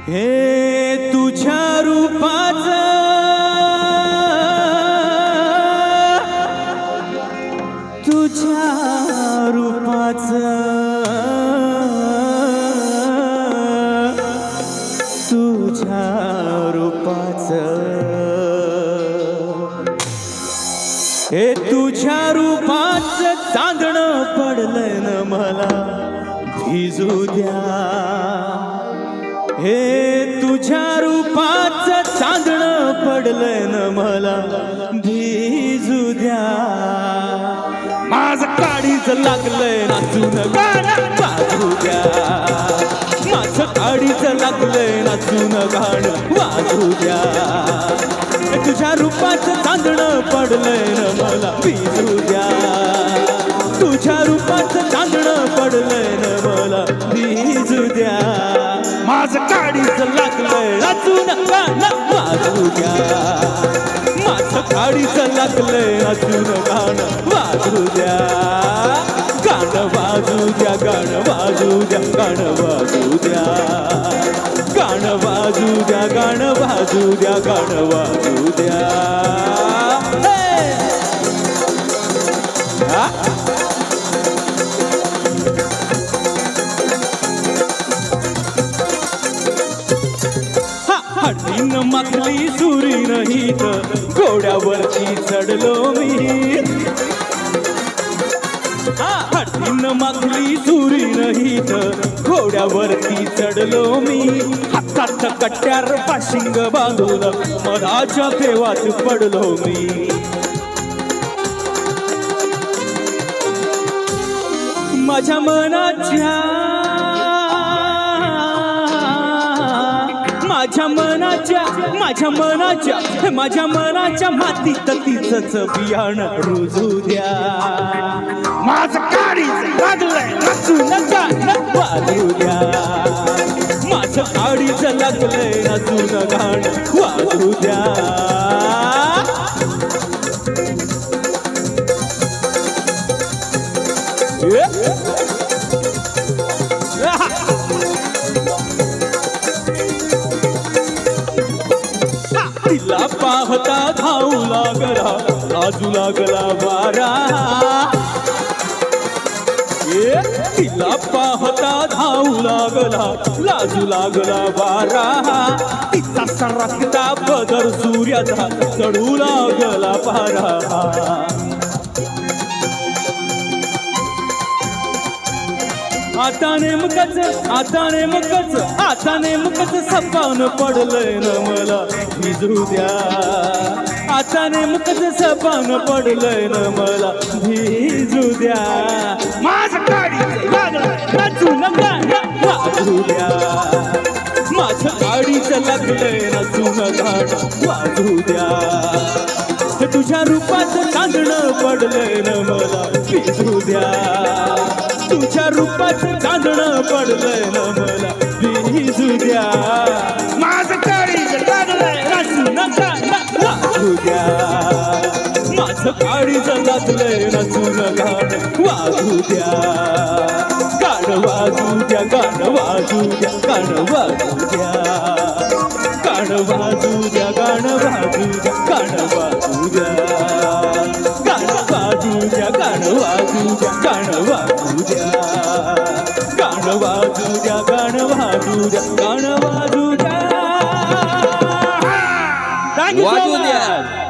हे तुझ्या रूपाचं तुझ्या रूपाचं तुझ्या रूपाचं हे तुझ्या रूपाचं चांदणं पडलंय न मला भिजू द्या हे तुझ्या रूपाचं चांदणं पडलंय न मला भिजू द्या माझं काडीचं लागलंय नाचून गाणं वाजू द्या माझं काडीचं लागलंय नाचून गाणं वाजू द्या तुझ्या रूपाचं चांदणं पडलंय न मला भिजू द्या तुझ्या रूपाचं चांदणं पडलंय न मला भिजू द्या माझं काडीचं लागलंय नाचून गाणं वाजू द्या माझं काडीचं लागलंय नाचून गाणं वाजू द्या गाणं वाजू द्या गाणं वाजू द्या गाणं वाजू द्या गाणं वाजू द्या गाणं वाजू द्या गाणं वाजू द्या हळदीन माखली सुरी नाहीत घोड्यावरती चढलो मी हळदीन माखली सुरी नाहीत घोड्यावरती चढलो मी हातात कट्ट्यार पाशिंग बांधून मधाच्या पेवात पडलो मी माझ्या मनाच्या मातीत तिचंच बियाणं रुजू द्या माझं काडीचं लागलंय नाचून गाणं वाजू द्या माझं काडीचं लागलंय नाचून गाणं वाजू द्या तिला पाहता धावू लागला लाजू लागला वारा तिला पाहता धावू लागला लाजू लागला वारा तिचा सरकता बदर सूर्याचा चढू लागला पारा आता नेमकच सपान पडलंय न मला भिजू द्या आता नेमकच सपान पडलंय न मला भिजू द्या माझं काडीचं लागलंय नाचून गाणं वाजू द्या माझं काडीचं लागलंय नाचून गाणं वाजू द्या तुझ्या रूपाचं चांदणं पडलंय न मला भिजू द्या तुझ्या रूपाचं चांदणं पडलंय न मला भिजू द्या माझं काडीचं लागलंय नाचून गाणं वाजू द्या माझं काडीचं लागलंय नाचून गाणं वाजू द्या गाणं वाजू द्या गाणं वाजू द्या गाणं वाजू द्या गाणं वाजू द्या गाणं वाजू द्या गाणं वाजू द्या गाणं वाजू द्या गाणं वाजू द्या गाणं वाजू द्या गाणं वाजू द्या गाणं वाजू द्या गाणं वाजू द्या वाजू द्या.